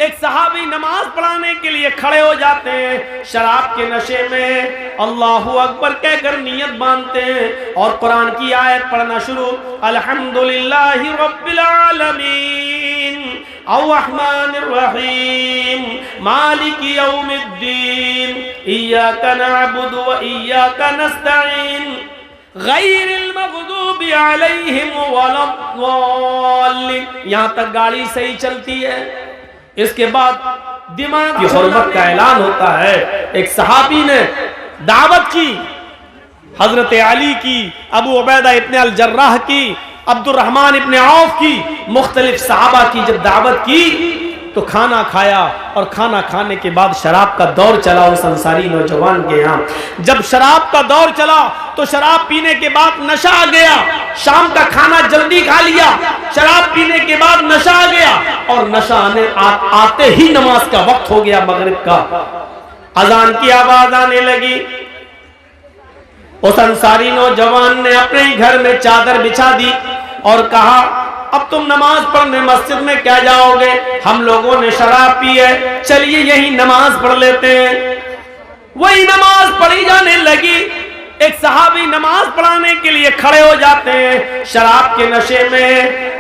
ایک صحابی نماز پڑھانے کے لیے کھڑے ہو جاتے ہیں، شراب کے نشے میں اللہ اکبر کہہ کر نیت باندھتے ہیں اور قرآن کی آیت پڑھنا شروع، الحمدللہ رب العالمین الرحمن الرحیم مالک یوم الدین ایاک نعبد و ایاک نستعین غیر المغضوب علیہم ولا الضالین۔ یہاں تک گاڑی صحیح چلتی ہے۔ اس کے بعد دماغ کی حرمت کا اعلان ہوتا ہے۔ ایک صحابی نے دعوت کی، حضرت علی کی، ابو عبیدہ ابن الجراح کی، عبد الرحمن ابن عوف کی، مختلف صحابہ کی جب دعوت کی تو کھانا کھایا، اور کھانا کھانے کے بعد شراب کا دور چلا اس انصاری نوجوان کے یہاں۔ جب شراب کا دور چلا تو شراب پینے کے بعد نشہ آ گیا، شام کا کھانا جلدی کھا لیا، شراب پینے کے بعد نشہ آ گیا، اور نشہ آتے ہی نماز کا وقت ہو گیا، مغرب کا اذان کی آواز آنے لگی۔ اس انصاری نوجوان نے اپنے گھر میں چادر بچھا دی اور کہا اب تم نماز پڑھنے مسجد میں کیا جاؤ گے؟ ہم لوگوں نے شراب پی ہے، چلیے یہی نماز پڑھ لیتے ہیں۔ وہی نماز پڑھی جانے لگی۔ ایک صحابی نماز پڑھانے کے لیے کھڑے ہو جاتے ہیں، شراب کے نشے میں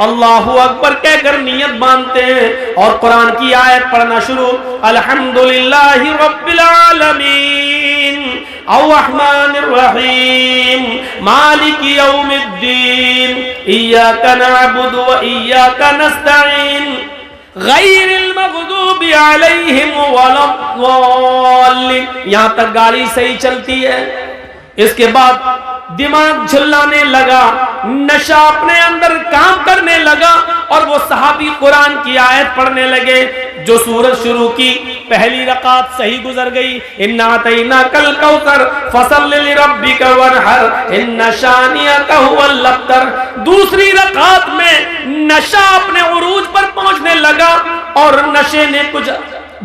اللہ اکبر کہہ کر نیت باندھتے ہیں اور قرآن کی آیت پڑھنا شروع، الحمدللہ رب العالمین الرحمن الرحیم مالک یوم الدین ایاک نعبد و ایاک نستعین غیر المغضوب علیہم ولا الضالین۔ یہاں تک گاڑی صحیح چلتی ہے۔ اس کے بعد دماغ جھلانے لگا، نشہ اپنے اندر کام کرنے لگا، اور وہ صحابی قرآن کی آیت پڑھنے لگے۔ جو سورت شروع کی، پہلی رکعت صحیح گزر گئی، اِنَّا أَعْطَيْنَاكَ الْكَوْثَرَ فَصَلِّ لِرَبِّكَ وَانْحَرْ إِنَّ شَانِئَكَ هُوَ الْأَبْتَرُ۔ دوسری رکعت میں نشہ اپنے عروج پر پہنچنے لگا اور نشے نے کچھ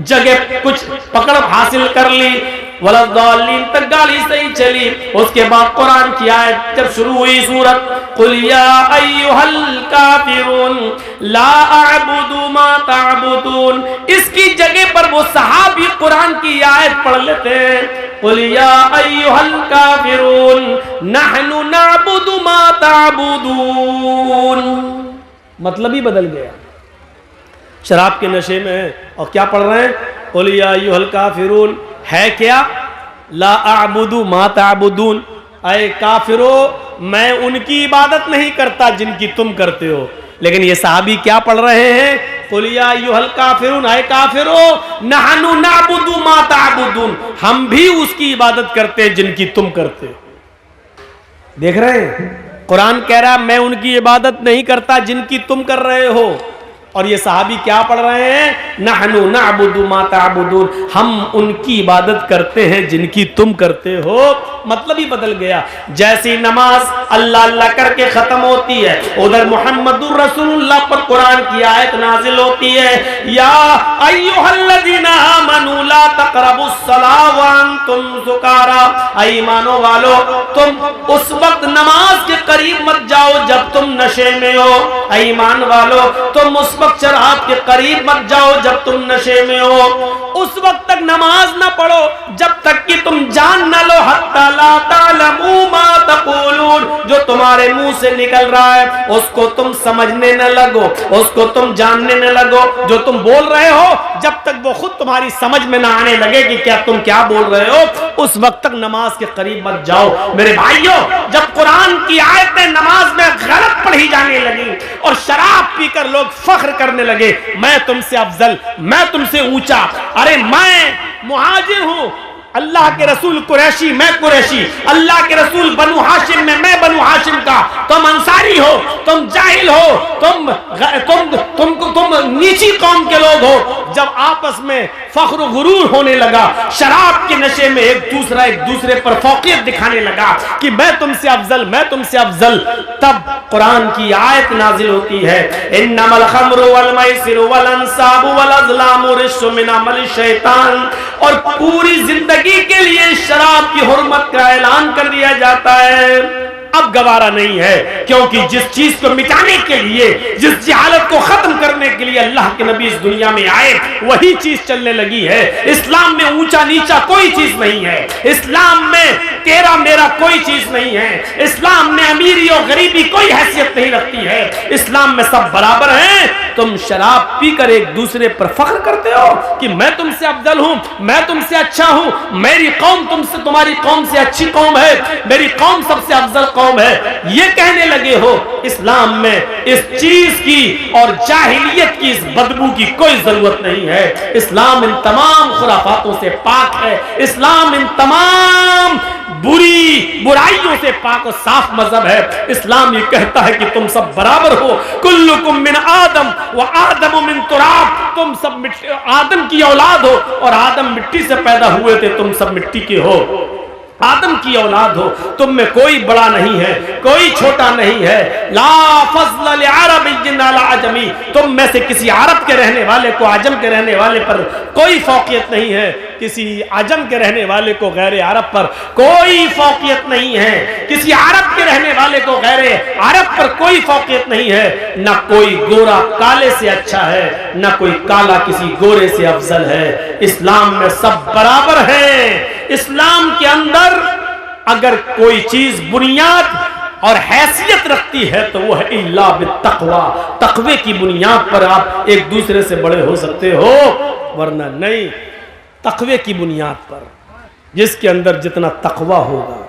جگہ کچھ پکڑ حاصل کر لی، وَلَضَّالِّينَ تک گاڑی صحیح چلی۔ اس کے بعد قرآن کی آیت جب شروع ہوئی سورت، قُلْ يَا أَيُّهَا الْكَافِرُونَ لَا أَعْبُدُ مَا تَعْبُدُونَ، اس کی جگہ پر وہ صحابی قرآن کی آیت پڑھ لیتے ہیں، قُلْ يَا أَيُّهَا الْكَافِرُونَ نَحْنُ نَعْبُدُ مَا تَعْبُدُونَ۔ مطلب ہی بدل گیا۔ شراب کے نشے میں اور کیا پڑھ رہے ہیں؟ قُلْ يَا أَيُّهَا الْكَافِرُونَ ہے کیا؟ لا اعبد ما تعبدون، اے کافرو میں ان کی عبادت نہیں کرتا جن کی تم کرتے ہو۔ لیکن یہ صحابی کیا پڑھ رہے ہیں؟ قل یا ایھا الکافرون، اے کافرو نحن نعبد ما تعبدون، ہم بھی اس کی عبادت کرتے ہیں جن کی تم کرتے ہو۔ دیکھ رہے ہیں قرآن کہہ رہا میں ان کی عبادت نہیں کرتا جن کی تم کر رہے ہو، اور یہ صحابی کیا پڑھ رہے ہیں؟ نحن نعبد ما تعبدون، ہم ان کی عبادت کرتے ہیں جن کی تم کرتے ہو۔ مطلب ہی بدل گیا۔ جیسی نماز اللہ اللہ کر کے ختم ہوتی ہے، ادھر محمد الرسول اللہ پر قرآن کی آیت نازل ہوتی ہے، یا ایھا الذین آمنوا لا تقربوا الصلاۃ وانتم سکارا، اے ایمانو والو تم اس وقت نماز کے قریب مت جاؤ جب تم نشے میں ہو، اے ایمان والو تم اس وقت شراب کے قریب مت جاؤ جب تم نشے میں ہو، اس وقت تک نماز نہ پڑھو جب تک کہ تم جان نہ لو، حتی لا تعلموا ما تقولون، جو تمہارے منہ سے نکل رہا ہے اس کو تم سمجھنے نہ لگو، اس کو تم جاننے نہ لگو، جو تم بول رہے ہو جب تک وہ خود تمہاری سمجھ میں نہ آنے لگے کہ کیا تم کیا بول رہے ہو، اس وقت تک نماز کے قریب مت جاؤ۔ میرے بھائیوں جب قرآن کی آیتیں نماز میں غلط پڑھی جانے لگی اور شراب پی کر لوگ فخر کرنے لگے میں تم سے افضل، میں تم سے اونچا، ارے میں مہاجر ہوں، اللہ کے رسول قریشی میں قریشی، اللہ کے رسول بنو ہاشم میں بنو ہاشم کا، تم انصاری ہو، تم جاہل ہو، تم نیچی قوم کے لوگ ہو۔ جب آپس میں فخر و غرور ہونے لگا، شراب کے نشے میں ایک دوسرے پر فوقیت دکھانے لگا کہ میں تم سے افضل، میں تم سے افضل، تب قرآن کی آیت نازل ہوتی ہے، انما الخمر والمیسر والانصاب والازلام رجس من عمل الشیطان، اور پوری زندگی کے لیے شراب کی حرمت کا اعلان کر دیا جاتا ہے۔ اب گوارا نہیں ہے، کیونکہ جس چیز کو مٹانے کے لیے، جس جہالت کو ختم کرنے کے لیے اللہ کے نبی اس دنیا میں آئے، وہی چیز چلنے لگی ہے۔ اسلام میں اونچا نیچا کوئی چیز نہیں ہے، اسلام میں تیرا میرا کوئی چیز نہیں ہے، اسلام میں امیری اور غریبی کوئی حیثیت نہیں رکھتی ہے، اسلام میں سب برابر ہیں۔ تم شراب پی کر ایک دوسرے پر فخر کرتے ہو کہ میں تم سے افضل ہوں، میں تم سے اچھا ہوں، میری قوم تم سے، تمہاری قوم سے اچھی قوم ہے، میری قوم سب سے افضل قوم ہے، یہ کہنے لگے ہو۔ اسلام میں اس چیز کی اور جاہلیت کی اس بدبو کی کوئی ضرورت نہیں ہے۔ اسلام ان تمام خرافاتوں سے پاک ہے، اسلام ان تمام برائیوں سے پاک و صاف مذہب ہے۔ اسلام یہ کہتا ہے کہ تم سب برابر ہو، کلکم من آدم و آدم من تراب، تم سب آدم کی اولاد ہو اور آدم مٹی سے پیدا ہوئے تھے، تم سب مٹی کے ہو، آدم کی اولاد ہو، تم میں کوئی بڑا نہیں ہے، کوئی چھوٹا نہیں ہے۔ لا فضل لعربی علی عجمی، تم میں سے کسی عرب کے رہنے والے کو عجم کے رہنے والے پر کوئی فوقیت نہیں ہے، کسی عجم کے رہنے والے کو غیر عرب پر کوئی فوقیت نہیں ہے، کسی عرب کے رہنے والے کو غیر عرب پر کوئی فوقیت نہیں ہے۔ نہ کوئی گورا کالے سے اچھا ہے، نہ کوئی کالا کسی گورے سے افضل ہے۔ اسلام میں سب برابر ہیں۔ اسلام کے اندر اگر کوئی چیز بنیاد اور حیثیت رکھتی ہے تو وہ ہے الا بالتقوی، تقوی کی بنیاد پر آپ ایک دوسرے سے بڑے ہو سکتے ہو، ورنہ نہیں۔ تقوی کی بنیاد پر، جس کے اندر جتنا تقوی ہوگا